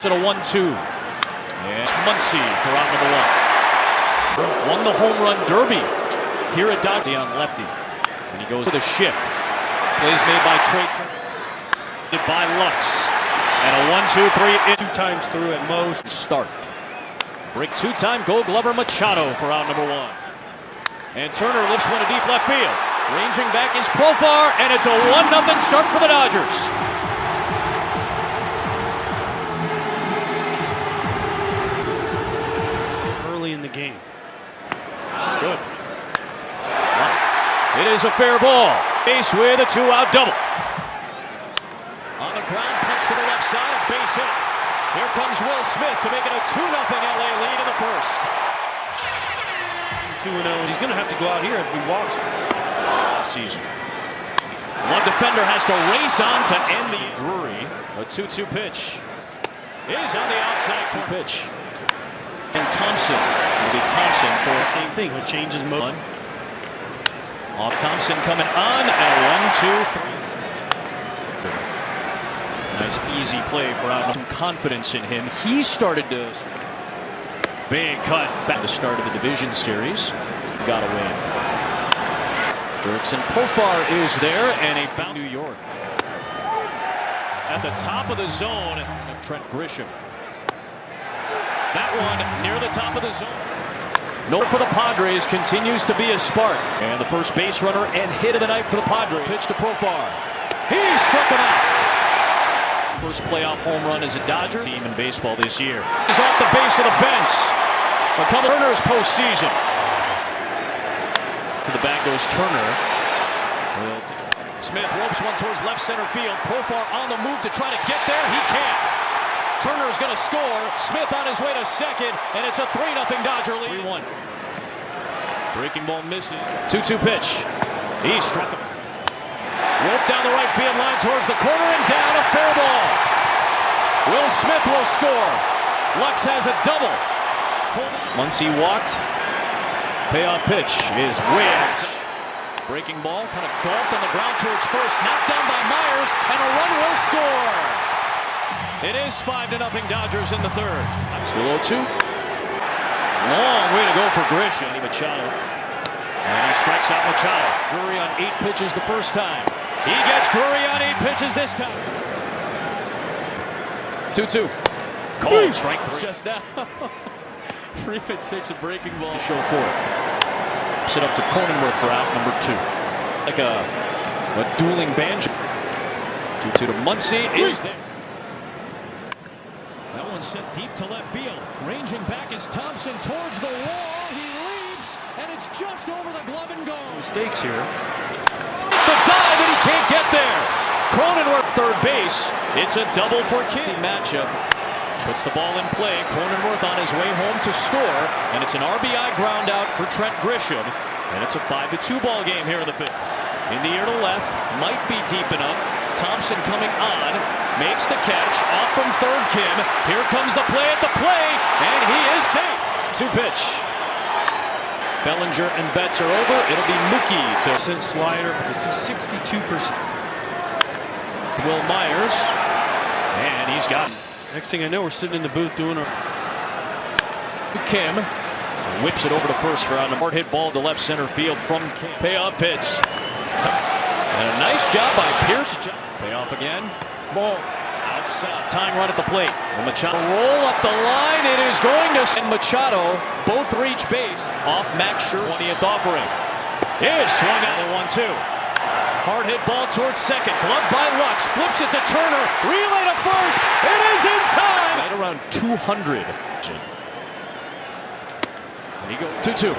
It's a 1-2. And it's Muncy for out number 1. Won the home run derby here at Dodge on lefty. And he goes to the shift. Plays made by Trey Turner. By Lux. And a 1-2-3. 2 times through at most. Start. Break 2-time Gold Glover Machado for out number 1. And Turner lifts one to deep left field. Ranging back is Profar, and it's a 1-0 start for the Dodgers. Early in the game. Good. It is a fair ball. Base with a 2-out double. On the ground, pitch to the left side, base hit. Here comes Will Smith to make it a 2-0 LA lead in the first. 2-0. He's going to have to go out here if he walks. Season. One defender has to race on to end the Drury. A 2-2 pitch is on the outside for pitch. And Thompson will be Thompson for the same thing. He'll change his mode. Off Thompson coming on and a 1-2-3. Nice easy play for out. Some confidence in him. He started to big cut at the start of the division series. Got a win. Jurickson Profar is there and a bounce. New York. At the top of the zone, Trent Grisham. That one near the top of the zone. No for the Padres continues to be a spark. And the first base runner and hit of the night for the Padres. Pitch to Profar. He struck him out. First playoff home run as a Dodger team in baseball this year. He's off the base of the fence. A couple Turner's postseason. To the back goes Turner. Smith ropes one towards left center field. Profar on the move to try to get there. He can't. Turner is going to score. Smith on his way to second, and it's a 3-0 Dodger lead. 3-1. Breaking ball misses. 2-2 pitch. He struck him. Roped down the right field line towards the corner and down. A fair ball. Will Smith will score. Lux has a double. Muncy walked. Payoff pitch is way outside. Breaking ball, kind of golfed on the ground towards first. Knocked down by Myers, and a run will score. It is 5-0 Dodgers in the third. Still 0-2. Long way to go for Grisham. Machado. And he strikes out Machado. Drury on 8 pitches the first time. He gets Drury on 8 pitches this time. 2-2. Cold strike 3. Just now. Freeman takes a breaking ball to show for it. Sit up to Cronenworth for out number 2. Like a dueling banjo. 2-2 to Muncy is there. That one sent deep to left field. Ranging back is Thompson towards the wall. He leaps, and it's just over the glove and goal. Mistakes here. The dive, and he can't get there. Cronenworth third base. It's a double for King. Matchup. Puts the ball in play. Cronenworth on his way home to score. And it's an RBI ground out for Trent Grisham. And it's a 5-2 ball game here in the fifth. In the air to left. Might be deep enough. Thompson coming on. Makes the catch. Off from third Kim. Here comes the play at the plate. And he is safe. 2 pitch. Bellinger and Betts are over. It'll be Mookie to send slider because he's 62%. Will Myers. And he's got it. Next thing I know, we're sitting in the booth doing our... Kim whips it over to first for on a hard hit ball to left center field from Kim. Payoff pitch. And a nice job by Pierce. Payoff again. Ball outside. Tying run at the plate. And Machado roll up the line. It is going to send Machado. Both reach base. Off Max Scherzer's 20th offering. Is swung out at 1-2. Hard hit ball towards second. Gloved by Lux. Flips it to Turner. Relay to first. It is in time. Right around 200. And he goes 2-2.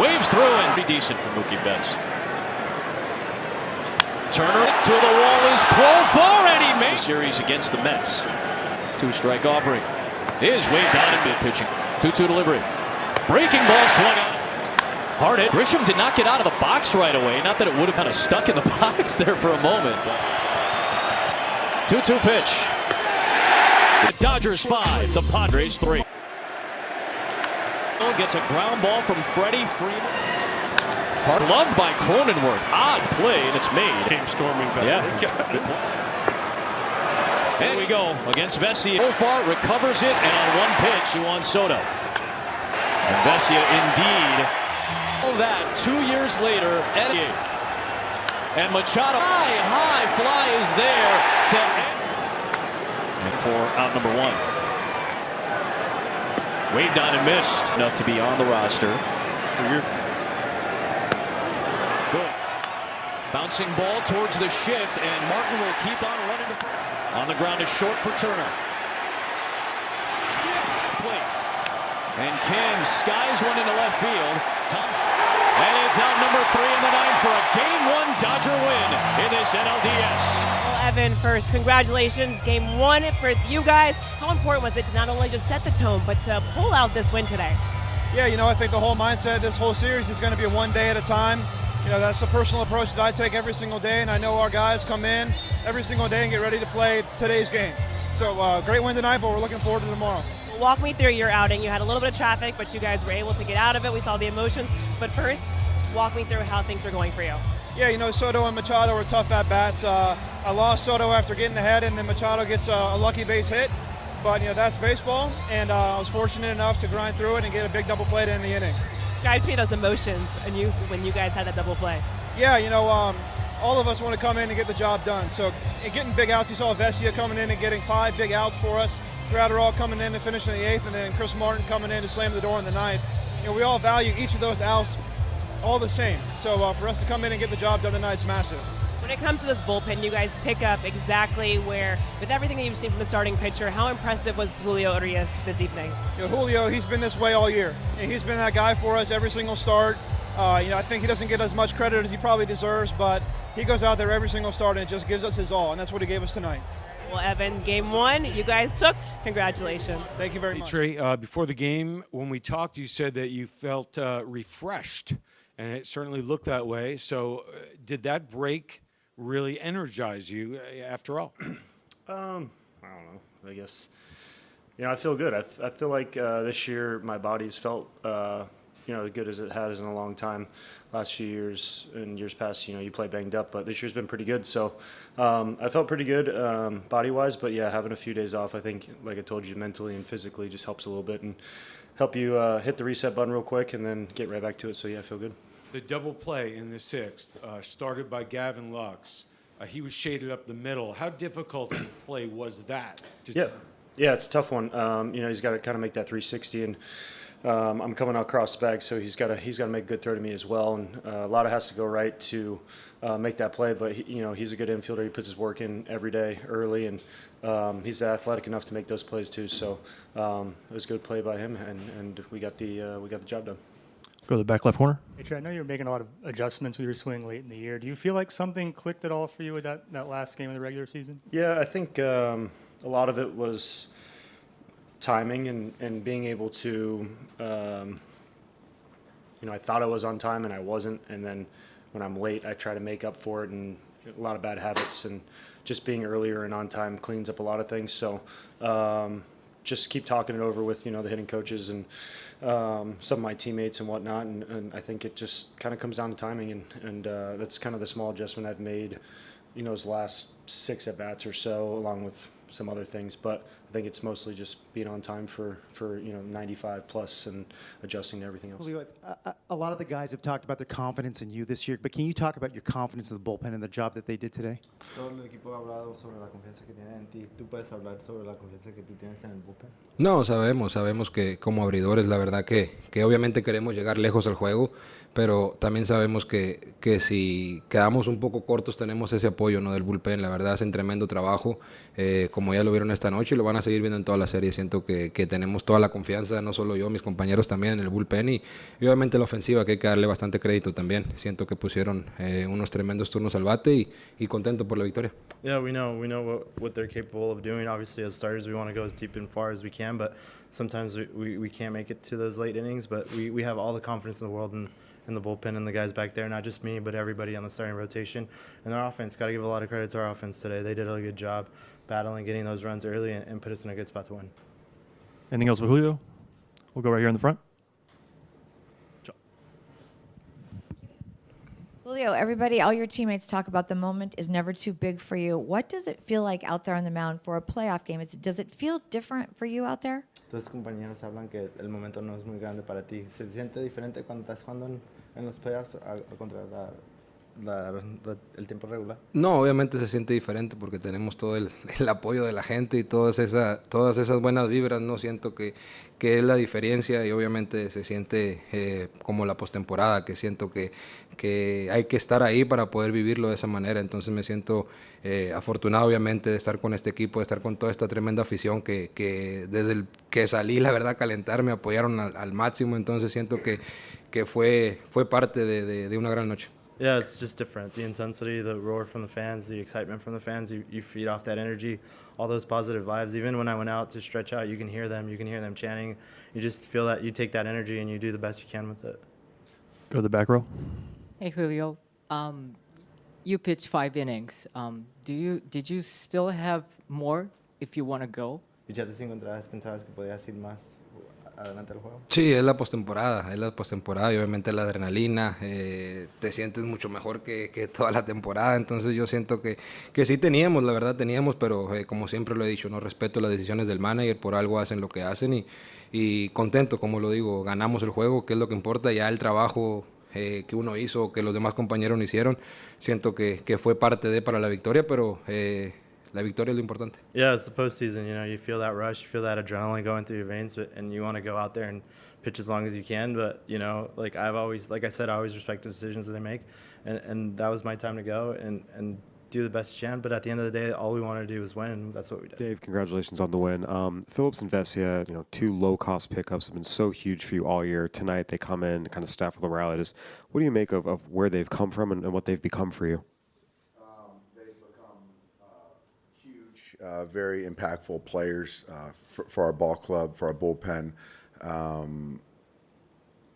Waves through and pretty decent for Mookie Betts. Turner to the wall is Profar, and he makes the series against the Mets. 2-strike offering. Is waved down in mid pitching. 2-2 delivery. Breaking ball swung out. Hard hit. Grisham did not get out of the box right away. Not that it would have kind of stuck in the box there for a moment. 2-2 pitch. The Dodgers 5, the Padres 3. Gets a ground ball from Freddie Freeman. Hard loved by Cronenworth. Odd play, and it's made. Came storming back. Yeah. There we go against Vesia. Profar recovers it, and on one pitch to on Soto. And Vesia indeed. All that 2 years later. And Machado. High fly is there to end. And for out number 1. Waved on and missed. Enough to be on the roster. Good. Bouncing ball towards the shift, and Martin will keep on running to first. On the ground is short for Turner. And Kim skies one into left field. Thompson. And it's out number 3 in the 9th for a Game 1 Dodger win in this NLDS. Well, Evan, first, congratulations. Game 1 for you guys. How important was it to not only just set the tone, but to pull out this win today? Yeah, I think the whole mindset of this whole series is going to be one day at a time. That's the personal approach that I take every single day, and I know our guys come in every single day and get ready to play today's game. So great win tonight, but we're looking forward to tomorrow. Walk me through your outing. You had a little bit of traffic, but you guys were able to get out of it. We saw the emotions. But first, walk me through how things were going for you. Yeah, Soto and Machado were tough at-bats. I lost Soto after getting ahead, and then Machado gets a lucky base hit. But, that's baseball, and I was fortunate enough to grind through it and get a big double play to end the inning. Describe to me those emotions when you guys had that double play. Yeah, all of us want to come in and get the job done. So getting big outs, you saw Vesia coming in and getting 5 big outs for us. Gratterall coming in and finishing the 8th, and then Chris Martin coming in to slam the door in the 9th. We all value each of those outs all the same. So for us to come in and get the job done tonight is massive. When it comes to this bullpen, you guys pick up exactly where, with everything that you've seen from the starting pitcher, how impressive was Julio Urias this evening? Julio, he's been this way all year. He's been that guy for us every single start. I think he doesn't get as much credit as he probably deserves, but he goes out there every single start and just gives us his all, and that's what he gave us tonight. Well, Evan, Game 1, you guys took. Congratulations. Thank you very much. Trey, before the game, when we talked, you said that you felt refreshed, and it certainly looked that way. So did that break really energize you after all? I don't know. I guess, I feel good. I feel like this year my body's felt, as good as it has in a long time. Last few years and years past, you play banged up, but this year's been pretty good. So I felt pretty good body-wise, but yeah, having a few days off, I think, like I told you, mentally and physically just helps a little bit and help you hit the reset button real quick and then get right back to it. So yeah, I feel good. The double play in the 6th, started by Gavin Lux. He was shaded up the middle. How difficult a play was that? Yeah, it's a tough one. He's got to kind of make that 360, and I'm coming out cross bag, so he's got to make a good throw to me as well, and a lot has to go right to make that play. But he's a good infielder. He puts his work in every day early, and he's athletic enough to make those plays too. So it was a good play by him, and we got the job done. Go to the back left corner. Hey, Trey, I know you were making a lot of adjustments with your swing late in the year. Do you feel like something clicked at all for you with that last game of the regular season? Yeah, I think a lot of it was timing and being able to, I thought I was on time and I wasn't. And then when I'm late, I try to make up for it, and a lot of bad habits, and just being earlier and on time cleans up a lot of things. So just keep talking it over with, the hitting coaches and some of my teammates and whatnot. And I think it just kind of comes down to timing. And that's kind of the small adjustment I've made, those last 6 at-bats or so, along with some other things. But I think it's mostly just being on time for 95 plus and adjusting to everything else. Julio, a lot of the guys have talked about their confidence in you this year, but can you talk about your confidence in the bullpen and the job that they did today? Todo el equipo ha hablado sobre la confianza que tienen en ti. ¿Tú puedes hablar sobre la confianza que tú tienes en el bullpen? No, sabemos que como abridores la verdad que obviamente queremos llegar lejos al juego, pero también sabemos que si quedamos un poco cortos tenemos ese apoyo, ¿no?, del bullpen. La verdad hacen tremendo trabajo, como ya lo vieron esta noche y lo van a seguir viendo en toda la serie. Siento que tenemos toda la confianza, no solo yo, mis compañeros también en el bullpen y obviamente la ofensiva, que hay que darle bastante crédito también. Siento que pusieron unos tremendos turnos al bate y contento por la victoria. Yeah, we know what they're capable of doing. Obviously, as starters, we want to go as deep and far as we can, but sometimes we can't make it to those late innings. But we have all the confidence in the world in the bullpen and the guys back there, not just me, but everybody on the starting rotation. And our offense, got to give a lot of credit to our offense today. They did a good job battling, getting those runs early, and put us in a good spot to win. Anything else with Julio? We'll go right here in the front. Julio, everybody, all your teammates talk about the moment is never too big for you. What does it feel like out there on the mound for a playoff game? Does it feel different for you out there? Tus compañeros hablan que el momento no es muy grande para ti. ¿Se siente diferente cuando estás jugando en los playoffs contra el tiempo regular? No, obviamente se siente diferente porque tenemos todo el apoyo de la gente y todas esas buenas vibras, ¿no? Siento que es la diferencia y obviamente se siente como la postemporada, que siento que hay que estar ahí para poder vivirlo de esa manera. Entonces me siento afortunado obviamente de estar con este equipo, de estar con toda esta tremenda afición que desde el que salí, la verdad, a calentar, me apoyaron al máximo. Entonces siento que fue parte de una gran noche. Yeah, it's just different. The intensity, the roar from the fans, the excitement from the fans, you feed off that energy, all those positive vibes. Even when I went out to stretch out, you can hear them chanting. You just feel that, you take that energy and you do the best you can with it. Go to the back row. Hey, Julio. You pitched 5 innings. Did you still have more if you want to go? ¿Pichaste 5 entradas? ¿Pensabas que podías ir más adelante del juego? Sí, es la postemporada y obviamente la adrenalina, te sientes mucho mejor que toda la temporada, entonces yo siento que sí teníamos, la verdad teníamos, pero como siempre lo he dicho, no respeto las decisiones del manager, por algo hacen lo que hacen y contento, como lo digo, ganamos el juego, que es lo que importa, ya el trabajo que uno hizo, que los demás compañeros no hicieron, siento que fue parte para la victoria, pero la victoria es lo importante. Yeah, it's the postseason. You know, you feel that rush, you feel that adrenaline going through your veins, and you want to go out there and pitch as long as you can. But you know, like I said, I always respect the decisions that they make, and that was my time to go and do the best you can. But at the end of the day, all we wanted to do was win, and that's what we did. Dave, congratulations on the win. Phillips and Vesia, 2 low-cost pickups have been so huge for you all year. Tonight they come in, kind of staff with the morale. What do you make of where they've come from and what they've become for you? Very impactful players for our ball club, for our bullpen.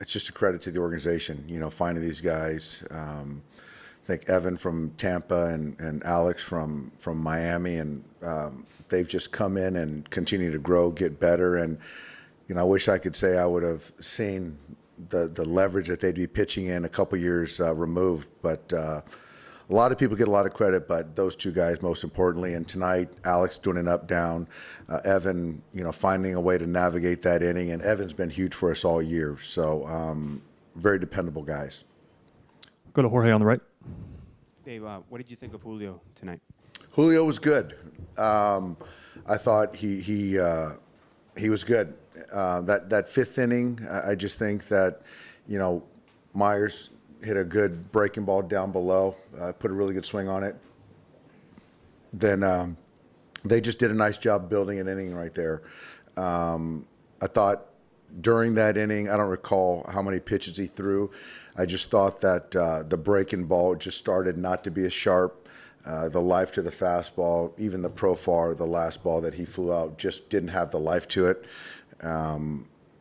It's just a credit to the organization, finding these guys. I think Evan from Tampa and Alex from Miami, and they've just come in and continue to grow, get better. And, I wish I could say I would have seen the leverage that they'd be pitching in a couple years removed, but a lot of people get a lot of credit, but those 2 guys most importantly. And tonight, Alex doing an up-down, Evan, finding a way to navigate that inning. And Evan's been huge for us all year. So very dependable guys. Go to Jorge on the right. Dave, what did you think of Julio tonight? Julio was good. I thought he was good. That 5th inning, I just think that, Myers hit a good breaking ball down below, put a really good swing on it. Then they just did a nice job building an inning right there. I thought during that inning, I don't recall how many pitches he threw. I just thought that the breaking ball just started not to be as sharp. The life to the fastball, even the profar, the last ball that he flew out, just didn't have the life to it.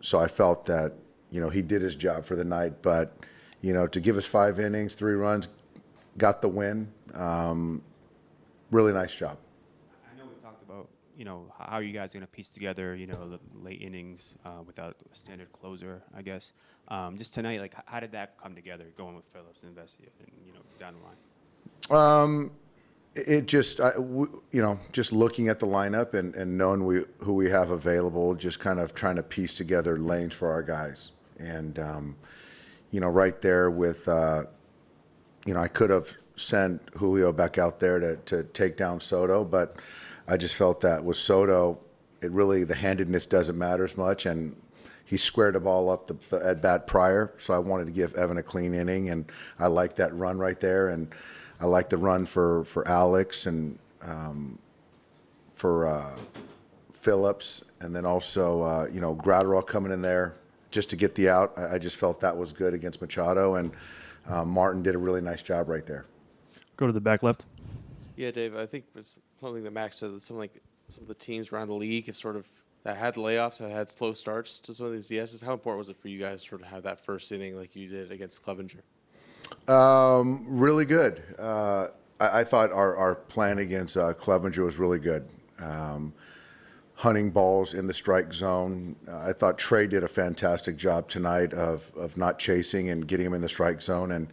So I felt that, he did his job for the night, but to give us 5 innings, 3 runs, got the win. Really nice job. I know we talked about, how you guys are going to piece together, the late innings without a standard closer, I guess. Just tonight, like, how did that come together, going with Phillips and Vesia and, down the line? It just, just looking at the lineup and knowing who we have available, just kind of trying to piece together lanes for our guys. And, right there with, I could have sent Julio back out there to take down Soto, but I just felt that with Soto, the handedness doesn't matter as much, and he squared the ball up the at bat prior, so I wanted to give Evan a clean inning, and I like that run right there, and I like the run for Alex and for Phillips, and then also Gratterall coming in there just to get the out. I just felt that was good against Machado, and Martin did a really nice job right there. Go to the back left. Yeah, Dave, I think it was something that Max said that some of the teams around the league have that had layoffs, that had slow starts to some of these DSs. How important was it for you guys to sort of have that first inning like you did against Clevenger? Really good. I thought our plan against Clevenger was really good. Hunting balls in the strike zone. I thought Trey did a fantastic job tonight of not chasing and getting him in the strike zone. And,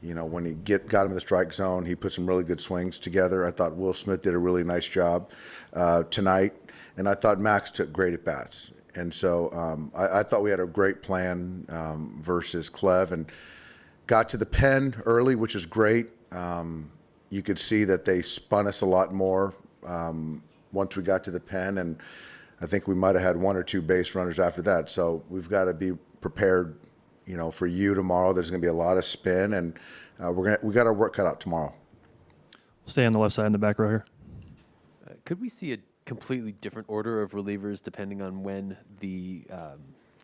You know, when he got him in the strike zone, he put some really good swings together. I thought Will Smith did a really nice job tonight, and I thought Max took great at bats. And so I thought we had a great plan versus Clev, and got to the pen early, which is great. You could see that they spun us a lot more once we got to the pen, and I think we might have had 1 or 2 base runners after that. So we've got to be prepared, you know, for you tomorrow. There's going to be a lot of spin, and we got our work cut out tomorrow. Stay on the left side in the back row here. Could we see a completely different order of relievers depending on when the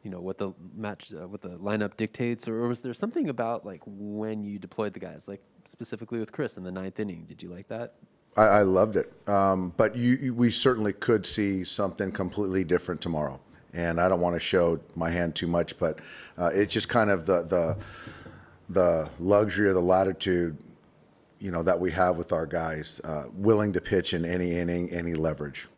what the match, what the lineup dictates, or was there something about like when you deployed the guys, like specifically with Chris in the 9th inning? Did you like that? I loved it, but we certainly could see something completely different tomorrow. And I don't want to show my hand too much, but it's just kind of the luxury or the latitude, you know, that we have with our guys, willing to pitch in any inning, any leverage.